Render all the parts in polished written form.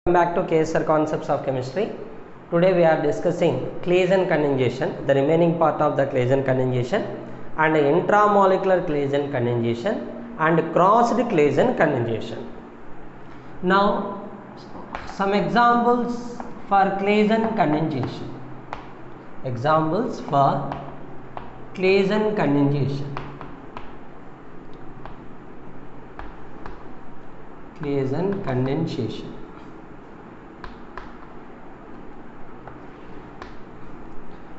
Welcome back to KSR Concepts of Chemistry. Today we are discussing Claisen condensation, the remaining part of the Claisen condensation, and intramolecular Claisen condensation and crossed Claisen condensation. Now, some examples for Claisen condensation. Examples for Claisen condensation. Claisen condensation.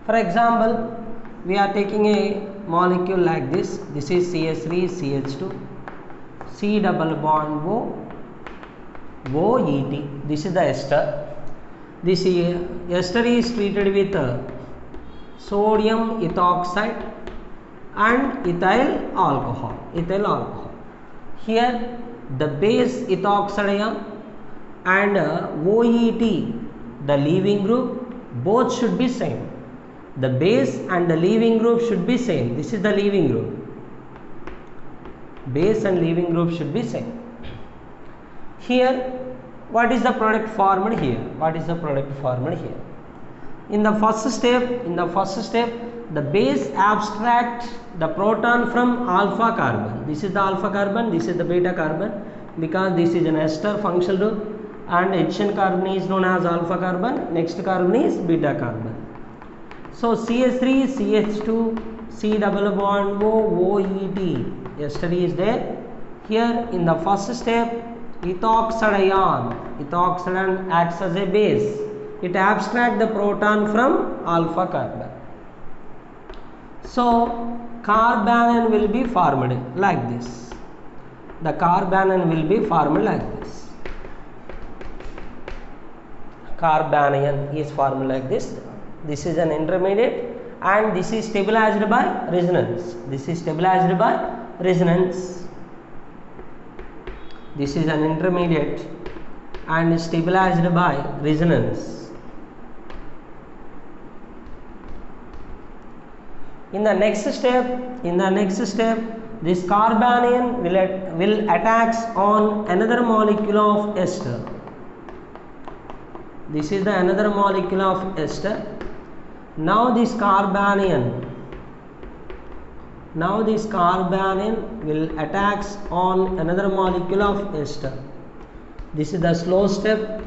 For example, we are taking a molecule like this. This is CH3CH2, C double bond O, OET. This is the ester. This ester is treated with sodium ethoxide and ethyl alcohol. Here the base ethoxide ion and OET, the leaving group, both should be same. The base and the leaving group should be same. This is the leaving group. Base and leaving group should be same. Here, what is the product formed here? What is the product formed here? In the first step, the base abstracts the proton from alpha carbon. This is the alpha carbon, this is the beta carbon, because this is an ester functional group, and HN carbon is known as alpha carbon, next carbon is beta carbon. So CH3, CH2, C double bond O, OET, ester is there. Here in the first step, ethoxide ion acts as a base. It abstracts the proton from alpha carbon. So carbanion will be formed like this. The carbanion will be formed like this. Carbanion is formed like this. This is an intermediate and this is stabilized by resonance. This is stabilized by resonance. This is an intermediate and stabilized by resonance. In the next step, this carbanion will attack on another molecule of ester. This is the another molecule of ester. Now this carbanion will attack on another molecule of ester. This is the slow step.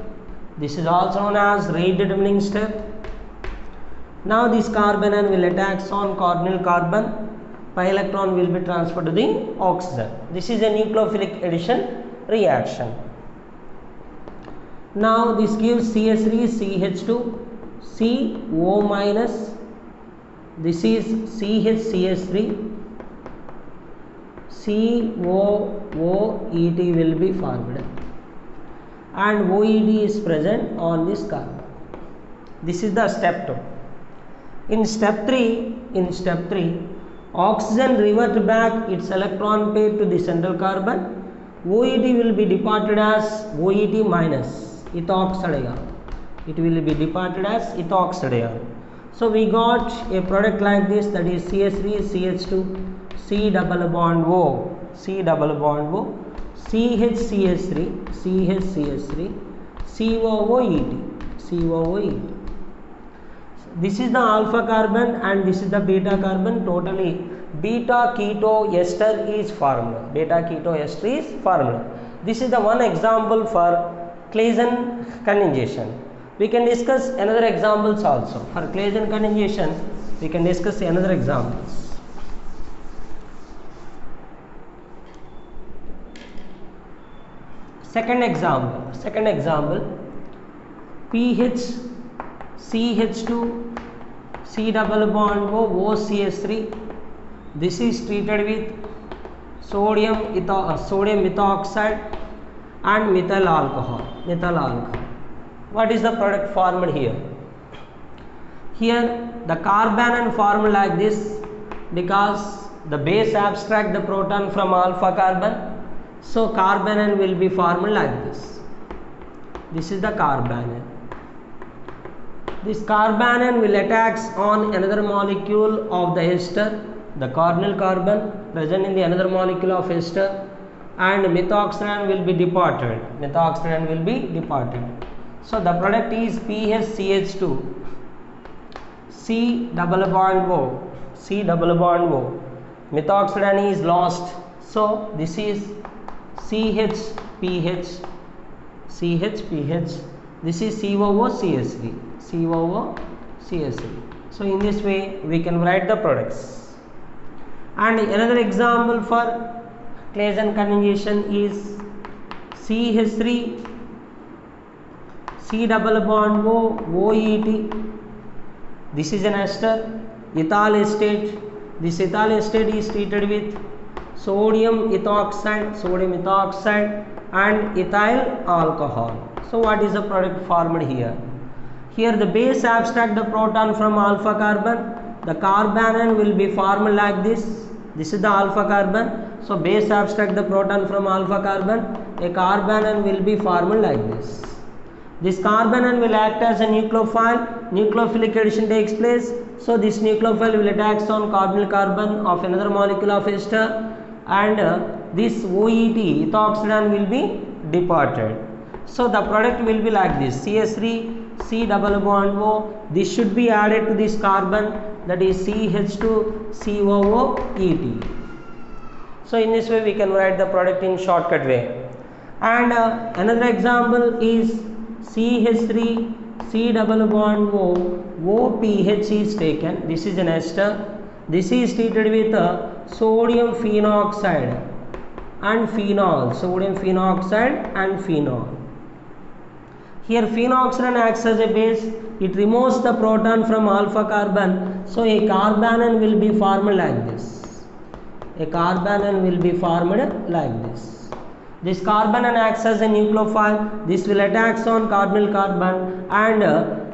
This is also known as rate determining step. Now this carbanion will attack on cardinal carbon. Pi electron will be transferred to the oxygen. This is a nucleophilic addition reaction. Now this gives CH3CH2, CO minus, this is CHCH3, COOET will be formed, and OET is present on this carbon. This is the step 2. In step 3, oxygen revert back its electron pair to the central carbon. OET will be departed as OET minus, ethoxide ion. It will be departed as ethoxide ion. So we got a product like this, that is CH3CH2, C double bond O, CHCH3, COOET. This is the alpha carbon and this is the beta carbon. Totally beta keto ester is formed. This is the one example for Claisen condensation. We can discuss another examples also. For Claisen condensation, we can discuss another examples. Second example, PH CH2 C double bond O, OCH3. This is treated with sodium ethoxide and methyl alcohol. What is the product formed here? Here the carbanion formed like this because the base abstract the proton from alpha carbon. So carbanion will be formed like this. This is the carbanion. This carbanion will attack on another molecule of the ester, the cardinal carbon present in the another molecule of ester, and methoxidine will be departed. Methoxidine will be departed. So the product is PHCH2, C double bond O, C double bond O. Methoxidine is lost. So this is CHPH, CHPH. This is COOCH3, COOCH3. So in this way we can write the products. And another example for Claisen conjugation is CH3, C double bond O, OET. This is an ester, ethyl acetate. This ethyl acetate is treated with sodium ethoxide and ethyl alcohol. So what is the product formed here? Here the base abstract the proton from alpha carbon. The carbanion will be formed like this. This is the alpha carbon. So base abstract the proton from alpha carbon. A carbanion will be formed like this. This carbanion will act as a nucleophile. Nucleophilic addition takes place. So this nucleophile will attach on carbonyl carbon of another molecule of ester, and this OET, ethoxidine, will be departed. So the product will be like this: CH3, C double bond O. This should be added to this carbon, that is CH2, COOET. So in this way we can write the product in shortcut way. And another example is CH3, C double bond O, OPH is taken. This is an ester. This is treated with sodium phenoxide and phenol. Sodium phenoxide and phenol. Here phenoxidine acts as a base. It removes the proton from alpha carbon. So a carbanion will be formed like this. A carbanion will be formed like this. This carbanion acts as a nucleophile. This will attach on carbonyl carbon, and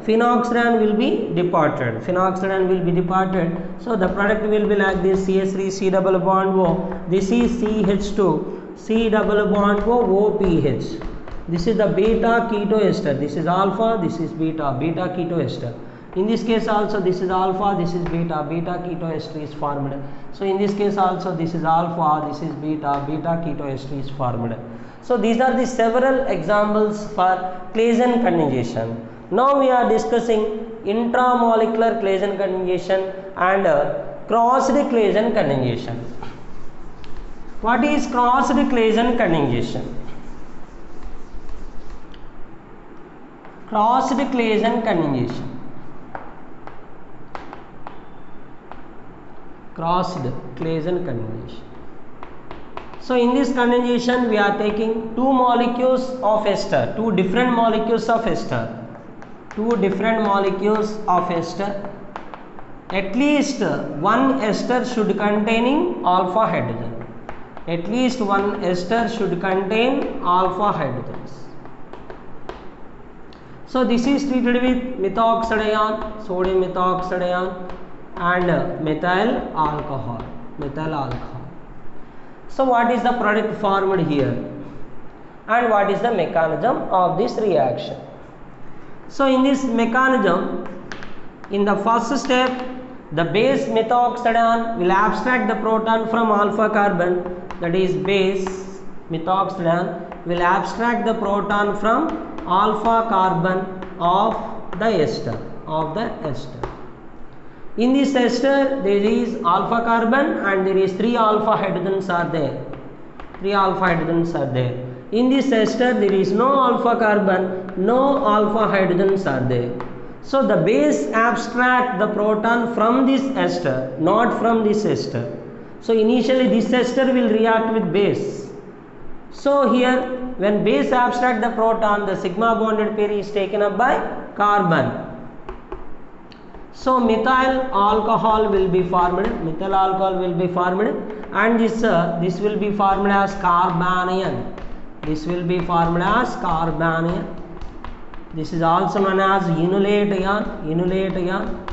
phenoxidine will be departed. Phenoxidine will be departed. So the product will be like this: CH3, C double bond O. This is CH2, C double bond O, OPH. This is the beta keto ester. This is alpha, this is beta, beta keto ester. In this case also this is alpha, this is beta, beta keto ester is formed. So in this case also this is alpha, this is beta, beta keto ester is formed. So these are the several examples for Claisen conjugation. Now we are discussing intramolecular Claisen conjugation and crossed Claisen conjugation. What is crossed Claisen conjugation? Crossed Claisen conjugation. Crossed Claisen conjugation. So in this conjugation we are taking two molecules of ester, two different molecules of ester. Two different molecules of ester. At least one ester should containing alpha hydrogen. At least one ester should contain alpha hydrogens. So this is treated with methoxidine, sodium methoxidine, and methyl alcohol. Methyl alcohol. So what is the product formed here, and what is the mechanism of this reaction? So in this mechanism, in the first step, the base methoxidine will abstract the proton from alpha carbon. That is, base methoxidine will abstract the proton from alpha carbon of the ester. In this ester there is alpha carbon and there is 3 alpha hydrogens are there. 3 alpha hydrogens are there. In this ester there is no alpha carbon, no alpha hydrogens are there. So the base abstract the proton from this ester, not from this ester. So initially this ester will react with base. So here when base abstract the proton, the sigma bonded pair is taken up by carbon. So methyl alcohol will be formed. Methyl alcohol will be formed, and this will be formed as carbanion. This will be formed as carbanion. This is also known as enolate ion. Enolate ion.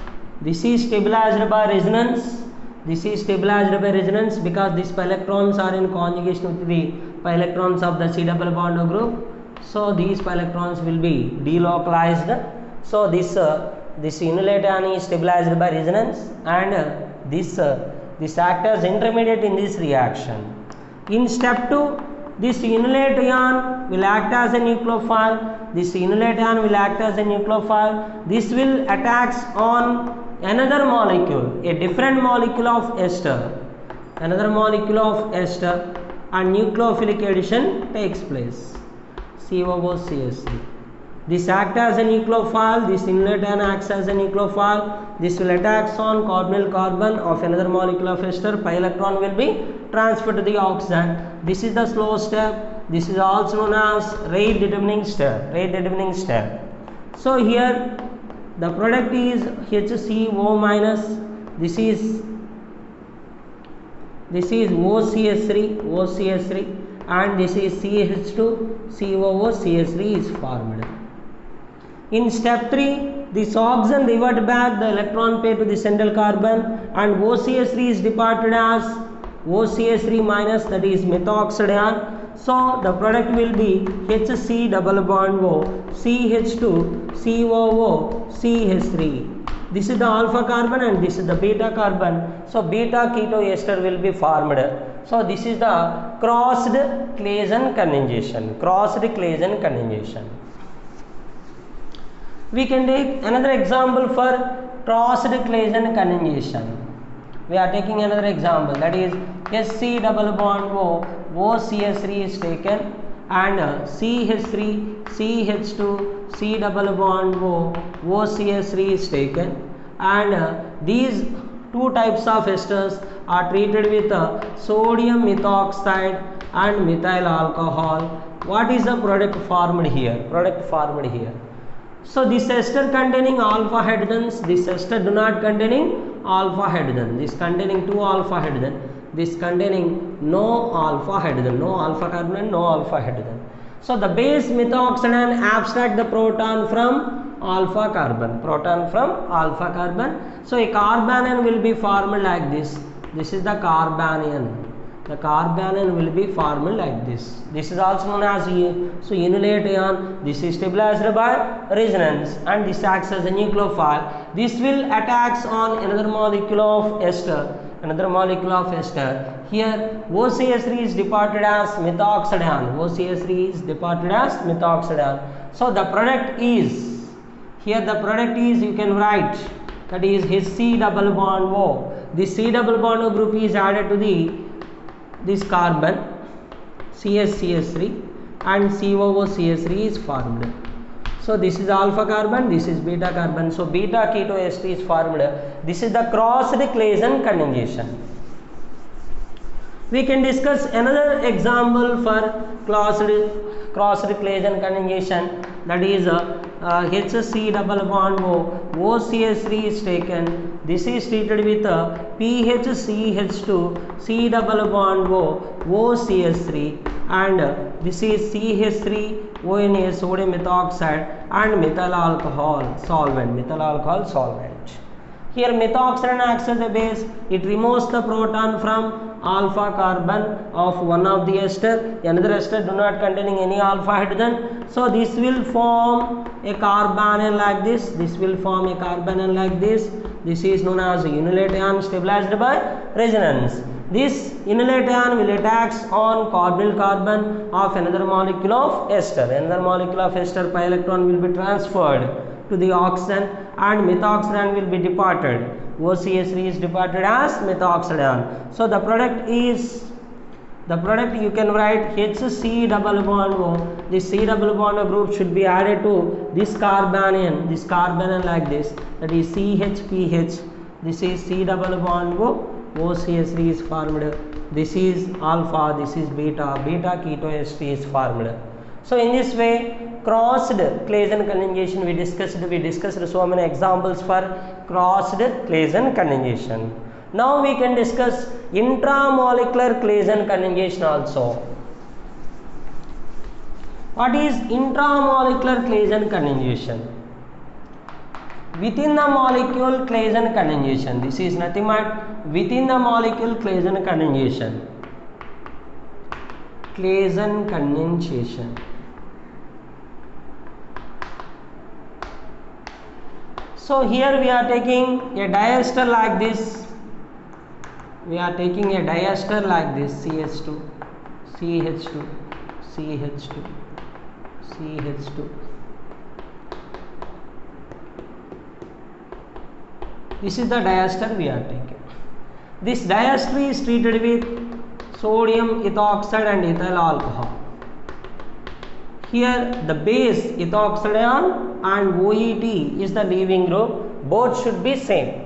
This is stabilized by resonance. This is stabilized by resonance because these pi electrons are in conjugation with the pi electrons of the C double bond group. So these pi electrons will be delocalized. So this enolate ion is stabilized by resonance, and this acts as intermediate in this reaction. In step 2, this enolate ion will act as a nucleophile. This enolate ion will act as a nucleophile. This will attacks on another molecule, a different molecule of ester, another molecule of ester, and nucleophilic addition takes place. COOCH3. This acts as a nucleophile. This enolate ion acts as a nucleophile. This will attacks on carbonyl carbon of another molecule of ester. Pi electron will be transferred to the oxidant. This is the slow step. This is also known as rate determining step. Rate determining step. So here the product is HCO minus. This is OCH3, and this is CH2, COOCH3 is formed. In step 3, this oxygen revert back the electron pair to the central carbon, and OCH3 is departed as OCH3 minus, that is methoxide ion. So the product will be HC double bond O, CH2, COO, CH3. This is the alpha carbon and this is the beta carbon. So beta keto ester will be formed. So this is the crossed Claisen condensation. Crossed Claisen condensation. We can take another example for crossed Claisen condensation. We are taking another example, that is SC double bond O, OCH3 is taken, and CH3, CH2, C double bond O, OCH3 is taken, and these two types of esters are treated with sodium methoxide and methyl alcohol. What is the product formed here? Product formed here. So this ester containing alpha hydrogens, this ester do not containing alpha hydrogen, this containing 2 alpha hydrogen, this containing no alpha hydrogen, no alpha carbon and no alpha hydrogen. So the base methoxide abstract the proton from alpha carbon, proton from alpha carbon. So a carbanion will be formed like this. This is the carbanion. The carbanion will be formed like this. This is also known as enolate ion. This is stabilized by resonance and this acts as a nucleophile. This will attacks on another molecule of ester. Another molecule of ester. Here OCH3 is departed as methoxide ion. OCH3 is departed as methoxide ion. So the product is, here the product is, you can write, that is HC double bond O. This C double bond O group is added to this carbon CH3 and COOCH3 is formed. So this is alpha carbon, this is beta carbon. So beta keto ester is formed. This is the crossed Claisen condensation. We can discuss another example for crossed Claisen condensation, that is HC double bond O, OCH3 is taken. This is treated with PHCH2, C double bond O, OCH3, and this is CH3, ONA, sodium methoxide, and methyl alcohol solvent, methyl alcohol solvent. Here methoxide acts as a base. It removes the proton from alpha carbon of one of the ester. Another ester do not containing any alpha hydrogen. So this will form a carbanion like this. This will form a carbanion like this. This is known as enolate ion stabilized by resonance. This enolate ion will attacks on carbonyl carbon of another molecule of ester. Another molecule of ester, pi electron will be transferred to the oxygen and methoxide ion will be departed. OCH3 is departed as methoxide ion. So the product is, the product you can write HC double bond O. This C double bond O group should be added to this carbanion like this, that is CHPH. This is C double bond O, OCH3 is formed. This is alpha, this is beta, beta keto ester is formed. So in this way, crossed Claisen condensation we discussed so many examples for crossed Claisen condensation. Now we can discuss intramolecular Claisen condensation also. What is intramolecular Claisen condensation? Within the molecule Claisen condensation. This is nothing but within the molecule Claisen condensation. Claisen condensation. So here we are taking a diester like this. We are taking a diester like this, CH2, CH2. CH2, CH2. This is the diester we are taking. This diester is treated with sodium ethoxide and ethyl alcohol. Here the base ethoxydione and OET is the leaving group. Both should be same.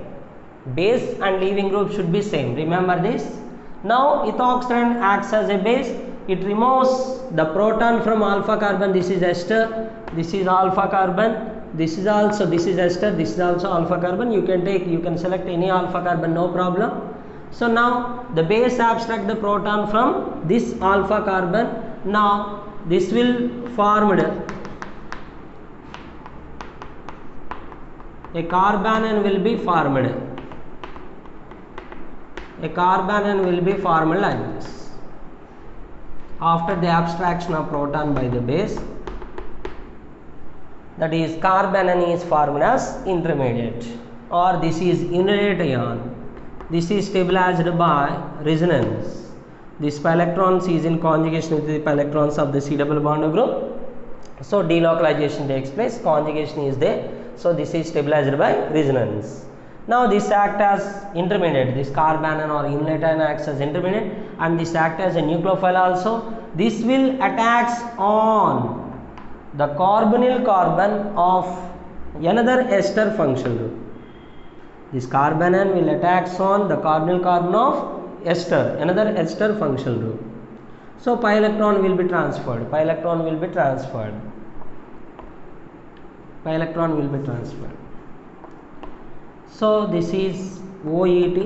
Base and leaving group should be same. Remember this. Now ethoxydione acts as a base. It removes the proton from alpha carbon. This is ester. This is alpha carbon. This is ester. This is also alpha carbon. You can select any alpha carbon, no problem. So now the base abstract the proton from this alpha carbon. Now this will formed a carbanion will be formed. A carbanion will be formed like this. After the abstraction of proton by the base, that is carbanion is formed as intermediate, or this is unit ion. This is stabilized by resonance. This pi electrons is in conjugation with the pi electrons of the C double bond group. So delocalization takes place, conjugation is there. So this is stabilized by resonance. Now this acts as intermediate. This carbanion or unit ion acts as intermediate, and this acts as a nucleophile also. This will attach on the carbonyl carbon of another ester functional group. This carbanion will attach on the carbonyl carbon of ester, another ester functional group. So pi electron will be transferred. Pi electron will be transferred. Pi electron will be transferred. So this is OET.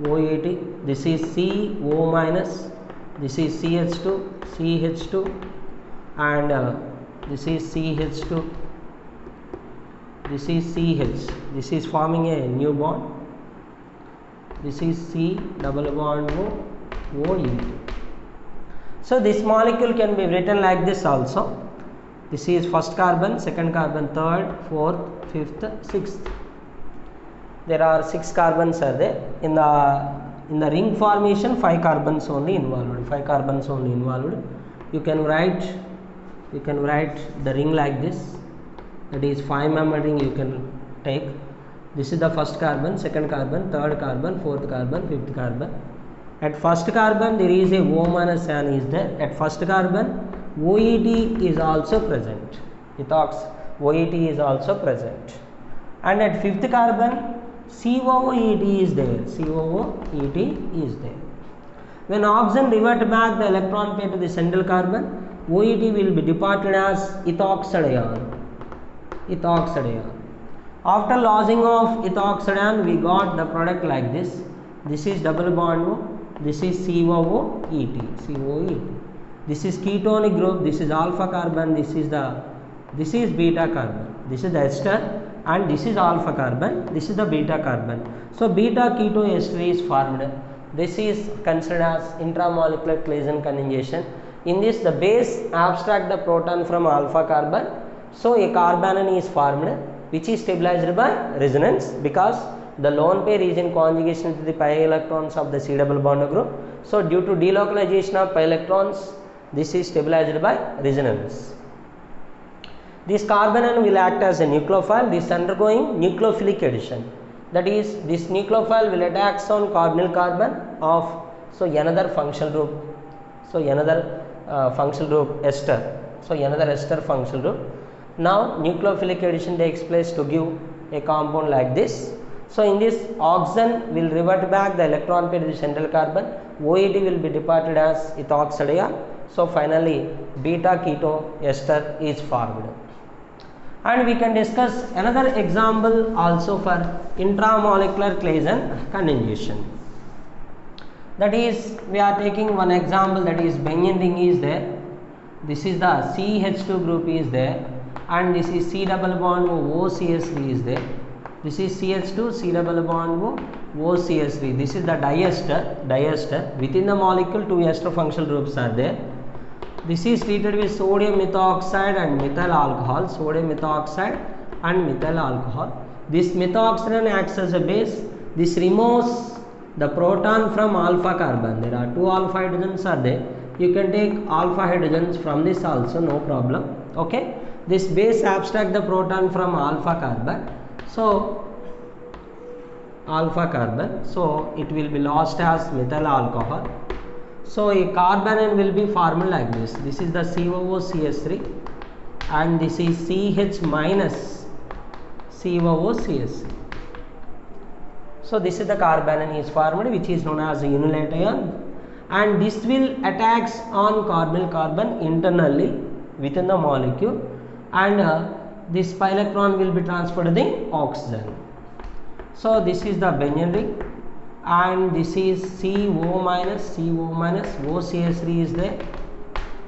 OET. This is CO minus. This is CH2. CH2. And this is CH2. This is CH. This is forming a new bond. This is C double bond O, OET. So this molecule can be written like this also. This is first carbon, second carbon, third, fourth, fifth, sixth. There are 6 carbons are there. In the ring formation, 5 carbons only involved. 5 carbons only involved. You can write the ring like this. That is 5-membered ring you can take. This is the first carbon, second carbon, third carbon, fourth carbon, fifth carbon. At first carbon there is a O minus ion is there. At first carbon OET is also present. OET is also present. And at fifth carbon COOET is there. COOET is there. When oxygen revert back the electron pair to the central carbon, OET will be departed as ethoxydione. After losing of ethoxydione, we got the product like this. This is double bond O. This is COOET. This is ketonic group. This is alpha carbon. This is beta carbon. This is the ester, and this is alpha carbon. This is the beta carbon. So beta keto ester is formed. This is considered as intramolecular Claisen conjugation. In this, the base abstract the proton from alpha carbon. So a carbanion is formed, which is stabilized by resonance, because the lone pair is in conjugation to the pi electrons of the C double bond group. So due to delocalization of pi electrons, this is stabilized by resonance. This carbanion will act as a nucleophile. This is undergoing nucleophilic addition. That is, this nucleophile will attach on carbonyl carbon of another functional group. Another functional group ester. Another ester functional group. Now nucleophilic addition takes place to give a compound like this. So in this, oxygen will revert back the electron pair to the central carbon. OET will be departed as ethoxydione. So finally beta keto ester is formed. And we can discuss another example also for intramolecular Claisen conjugation. That is, we are taking one example, that is Bengen ring is there. This is the CH2 group is there, and this is C double bond OCS3 is there. This is CH2, C double bond OCS3. This is the diester. Within the molecule, 2 ester functional groups are there. This is treated with sodium methoxide and methyl alcohol. This methoxide acts as a base. This removes the proton from alpha carbon. There are 2 alpha hydrogens are there. You can take alpha hydrogens from this also, no problem. Okay, this base abstract the proton from alpha carbon, so alpha carbon, so it will be lost as methyl alcohol. So a carbanion will be formed like this. This is the COOCH3 and this is CH minus COOCH3. So this is the carbanion is formed, which is known as a unilate ion, and this will attacks on carbonyl carbon internally within the molecule, and this pi electron will be transferred to the oxygen. So this is the Benyon ring, and this is CO minus OCH3 is there,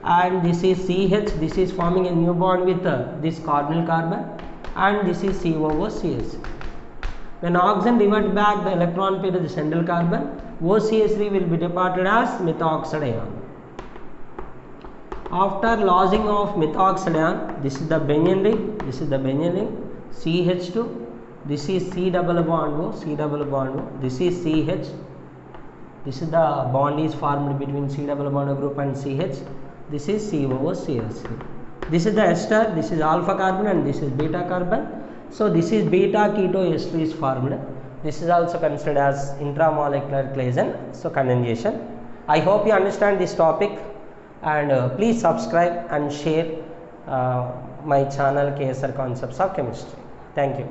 and this is CH, this is forming a new bond with this carbonyl carbon, and this is COOCH. When oxygen revert back the electron pair to the central carbon, OCH3 will be departed as methoxide ion. After losing of methoxide ion, this is the Benyon ring, CH2, this is C double bond O, this is CH, this is the bond is formed between C double bond O group and CH, this is COOCH3. This is the ester, this is alpha carbon and this is beta carbon. So this is beta keto ester is formed. This is also considered as intramolecular Claisen, so condensation. I hope you understand this topic, and please subscribe and share my channel KSR Concepts of Chemistry. Thank you.